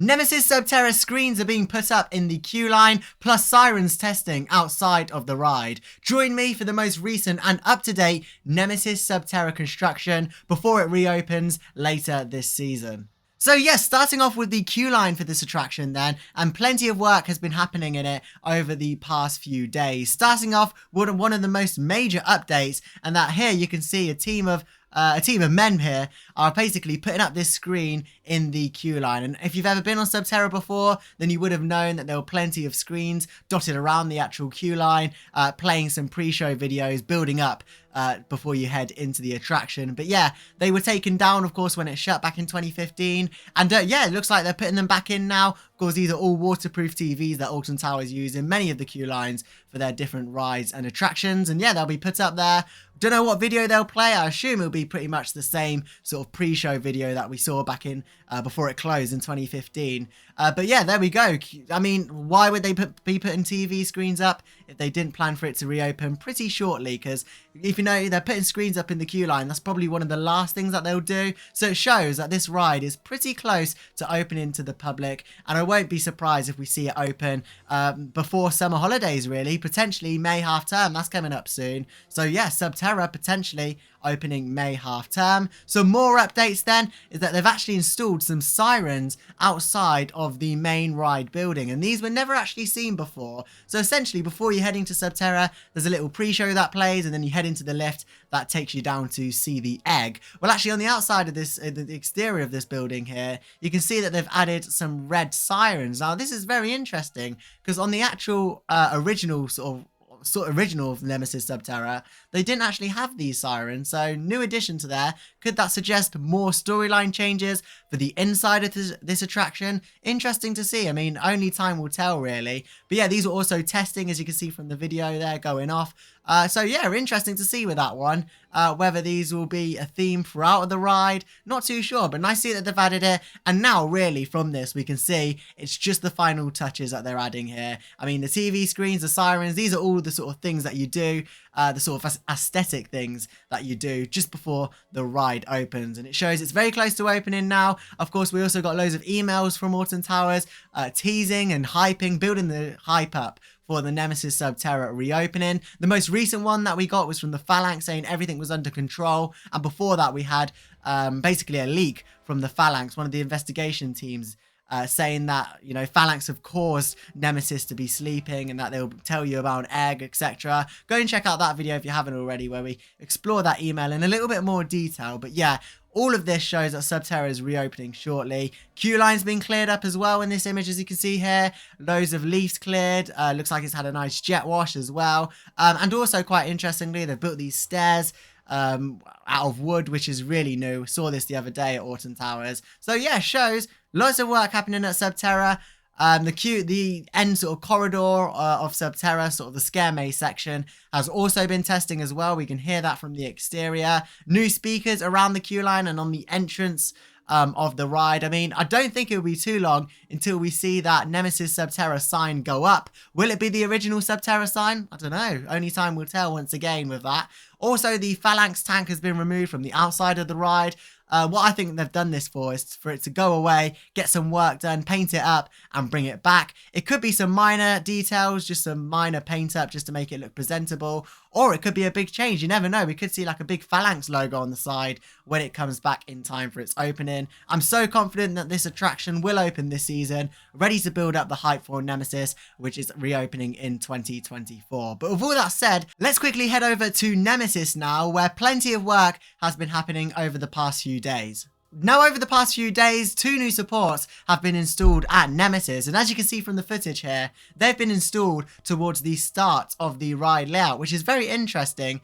Nemesis Sub Terra screens are being put up in the queue line, plus Sirens testing outside of the ride. Join me for the most recent and up-to-date Nemesis Sub Terra construction before it reopens later this season. So yes, starting off with the queue line for this attraction then, and plenty of work has been happening in it over the past few days. Starting off with one of the most major updates, and that here you can see a team of men here are basically putting up this screen in the queue line. And if you've ever been on Sub Terra before, then you would have known that there were plenty of screens dotted around the actual queue line, playing some pre-show videos, building up before you head into the attraction. But yeah, they were taken down, of course, when it shut back in 2015. And yeah, it looks like they're putting them back in now. Of course, these are all waterproof TVs that Alton Towers use in many of the queue lines for their different rides and attractions. And yeah, they'll be put up there. Don't know what video they'll play. I assume it'll be pretty much the same sort of pre-show video that we saw back in before it closed in 2015. But yeah, there we go. I mean, why would they be putting TV screens up if they didn't plan for it to reopen pretty shortly? Because if you know, they're putting screens up in the queue line. That's probably one of the last things that they'll do. So it shows that this ride is pretty close to opening to the public. And I won't be surprised if we see it open before summer holidays, really. Potentially May half term. That's coming up soon. So yeah, Sub Terra potentially opening May half term. So more updates then is that they've actually installed some sirens outside of the main ride building, and these were never actually seen before. So essentially, before you're heading to Sub Terra, there's a little pre-show that plays, and then you head into the lift that takes you down to see the egg. Well, actually on the outside of this, the exterior of this building here, you can see that they've added some red sirens. Now this is very interesting because on the actual original sort of original Nemesis Sub Terra, they didn't actually have these sirens. So new addition to there. Could that suggest more storyline changes for the inside of this attraction? Interesting to see. I mean, only time will tell really. But yeah, these are also testing, as you can see from the video there, going off. So yeah, interesting to see with that one. Whether these will be a theme throughout of the ride, not too sure, but nice to see that they've added it. And now really from this we can see it's just the final touches that they're adding here. I mean, the TV screens, the sirens, these are all the sort of things that you do, the sort of aesthetic things that you do just before the ride opens. And it shows it's very close to opening now. Of course, we also got loads of emails from Alton Towers teasing and hyping, building the hype up for the Nemesis Sub Terra reopening. The most recent one that we got was from the Phalanx saying everything was under control. And before that, we had basically a leak from the Phalanx, one of the investigation teams, saying that, you know, Phalanx have caused Nemesis to be sleeping and that they'll tell you about an egg, etc. Go and check out that video if you haven't already, where we explore that email in a little bit more detail. But yeah, all of this shows that Sub Terra is reopening shortly. Queue line's been cleared up as well in this image, as you can see here. Loads of leaves cleared. Looks like it's had a nice jet wash as well. And also, quite interestingly, they've built these stairs out of wood, which is really new. Saw this the other day at Alton Towers. So yeah, shows lots of work happening at Sub Terra. The end sort of corridor of Sub Terra, sort of the scare maze section, has also been testing as well. We can hear that from the exterior. New speakers around the queue line and on the entrance of the ride. I mean, I don't think it'll be too long until we see that Nemesis Sub Terra sign go up. Will it be the original Sub Terra sign? I don't know. Only time will tell once again with that. Also, the Phalanx tank has been removed from the outside of the ride. What I think they've done this for is for it to go away, get some work done, paint it up and bring it back. It could be some minor details, just some minor paint up just to make it look presentable, or it could be a big change. You never know. We could see like a big Phalanx logo on the side when it comes back in time for its opening. I'm so confident that this attraction will open this season, ready to build up the hype for Nemesis, which is reopening in 2024. But with all that said, let's quickly head over to Nemesis now, where plenty of work has been happening over the past few days. Now, over the past few days, 2 new supports have been installed at Nemesis, and as you can see from the footage here, they've been installed towards the start of the ride layout, which is very interesting.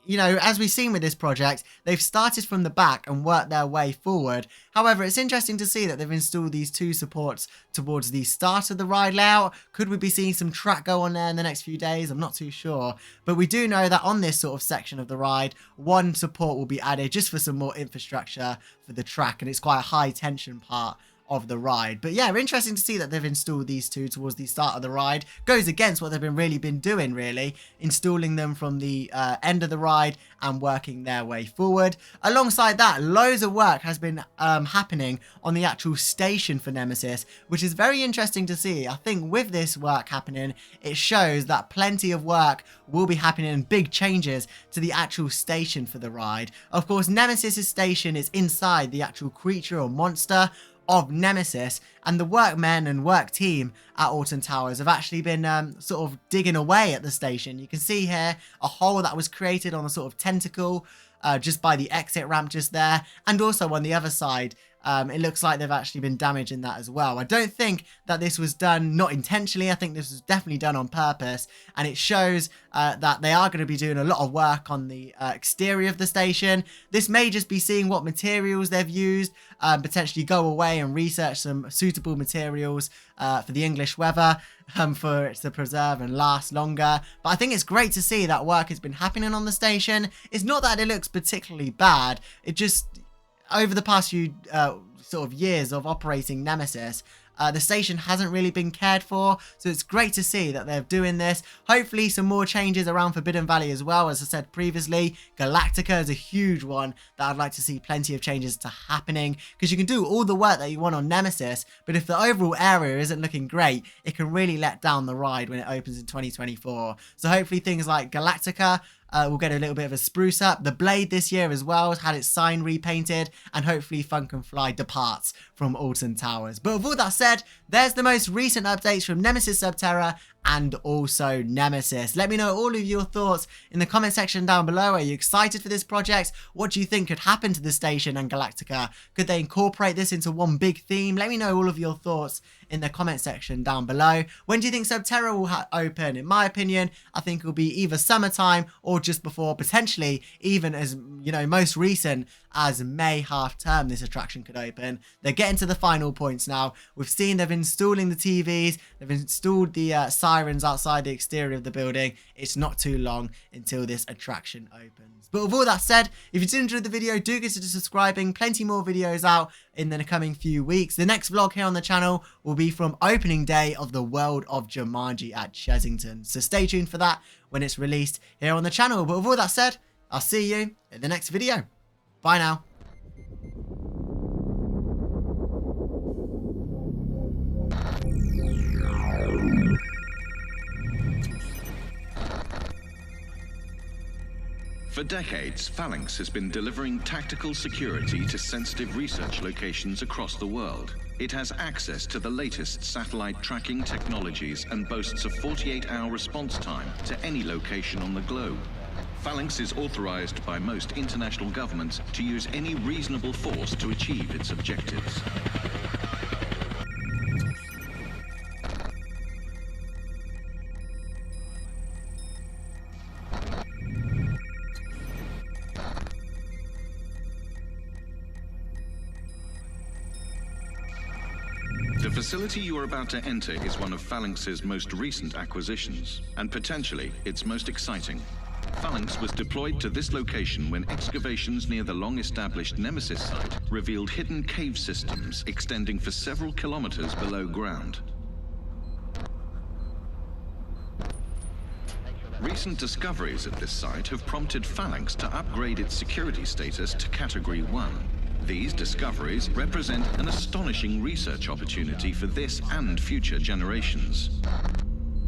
You know, as we've seen with this project, they've started from the back and worked their way forward. However, it's interesting to see that they've installed these 2 supports towards the start of the ride layout. Could we be seeing some track go on there in the next few days? I'm not too sure. But we do know that on this sort of section of the ride, 1 support will be added just for some more infrastructure for the track, and it's quite a high tension part of the ride. But yeah, interesting to see that they've installed these two towards the start of the ride. Goes against what they've been doing, really, installing them from the end of the ride and working their way forward. Alongside that, loads of work has been happening on the actual station for Nemesis, which is very interesting to see. I think with this work happening, it shows that plenty of work will be happening and big changes to the actual station for the ride. Of course, Nemesis' station is inside the actual creature or monster of Nemesis, and the workmen and work team at Alton Towers have actually been sort of digging away at the station. You can see here a hole that was created on a sort of tentacle just by the exit ramp just there, and also on the other side. It looks like they've actually been damaging that as well. I don't think that this was done not intentionally. I think this was definitely done on purpose, and it shows that they are going to be doing a lot of work on the exterior of the station. This may just be seeing what materials they've used, potentially go away and research some suitable materials for the English weather for it to preserve and last longer. But I think it's great to see that work has been happening on the station. It's not that it looks particularly bad. It just, over the past few sort of years of operating Nemesis, the station hasn't really been cared for, so it's great to see that they're doing this. Hopefully some more changes around Forbidden Valley as well. As I said previously, Galactica is a huge one that I'd like to see plenty of changes to happening, because you can do all the work that you want on Nemesis, but if the overall area isn't looking great, it can really let down the ride when it opens in 2024. So hopefully things like Galactica we'll get a little bit of a spruce up. The Blade this year as well has had its sign repainted, and hopefully Funk and Fly departs from Alton Towers. But with all that said, there's the most recent updates from Nemesis Sub Terra and also Nemesis. Let me know all of your thoughts in the comment section down below. Are you excited for this project? What do you think could happen to the station and Galactica? Could they incorporate this into one big theme? Let me know all of your thoughts in the comment section down below. When do you think Sub Terra will open? In my opinion, I think it will be either summertime or just before, potentially even as, you know, most recent as May half term this attraction could open. They're getting to the final points now. We've seen they've installing the TVs, they've installed the sirens outside the exterior of the building. It's not too long until this attraction opens. But with all that said, if you did enjoy the video, do consider subscribing. Plenty more videos out in the coming few weeks. The next vlog here on the channel will be from opening day of the World of Jumanji at Chessington. So stay tuned for that when it's released here on the channel. But with all that said, I'll see you in the next video. Bye now. For decades, Phalanx has been delivering tactical security to sensitive research locations across the world. It has access to the latest satellite tracking technologies and boasts a 48-hour response time to any location on the globe. Phalanx is authorized by most international governments to use any reasonable force to achieve its objectives. The facility you are about to enter is one of Phalanx's most recent acquisitions, and potentially its most exciting. Phalanx was deployed to this location when excavations near the long-established Nemesis site revealed hidden cave systems extending for several kilometers below ground. Recent discoveries at this site have prompted Phalanx to upgrade its security status to Category 1. These discoveries represent an astonishing research opportunity for this and future generations.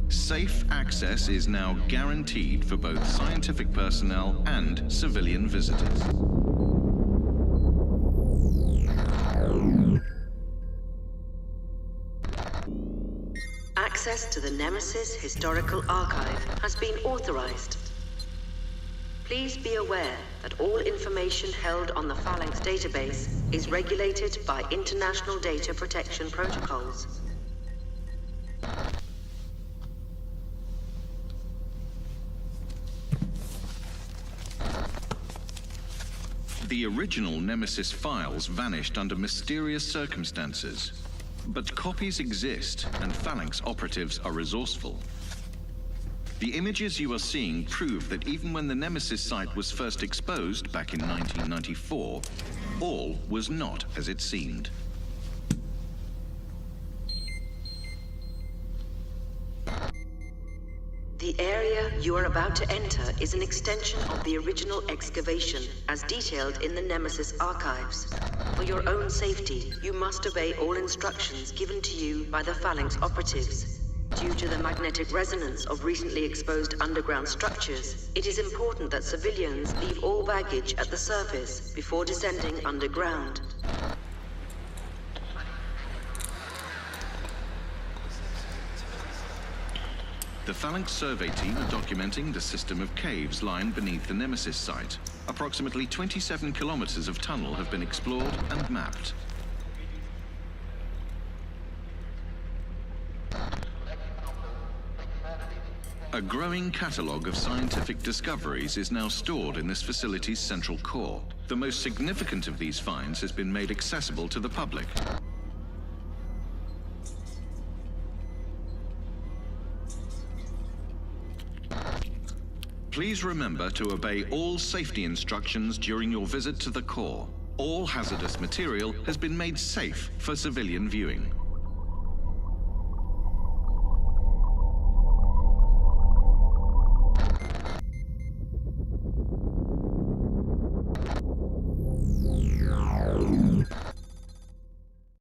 Safe access is now guaranteed for both scientific personnel and civilian visitors. Access to the Nemesis Historical Archive has been authorized. Please be aware that all information held on the Phalanx database is regulated by international data protection protocols. The original Nemesis files vanished under mysterious circumstances, but copies exist and Phalanx operatives are resourceful. The images you are seeing prove that even when the Nemesis site was first exposed back in 1994, all was not as it seemed. The area you are about to enter is an extension of the original excavation, as detailed in the Nemesis archives. For your own safety, you must obey all instructions given to you by the Phalanx operatives. Due to the magnetic resonance of recently exposed underground structures, it is important that civilians leave all baggage at the surface before descending underground. The Phalanx survey team are documenting the system of caves lying beneath the Nemesis site. Approximately 27 kilometers of tunnel have been explored and mapped. A growing catalogue of scientific discoveries is now stored in this facility's central core. The most significant of these finds has been made accessible to the public. Please remember to obey all safety instructions during your visit to the core. All hazardous material has been made safe for civilian viewing.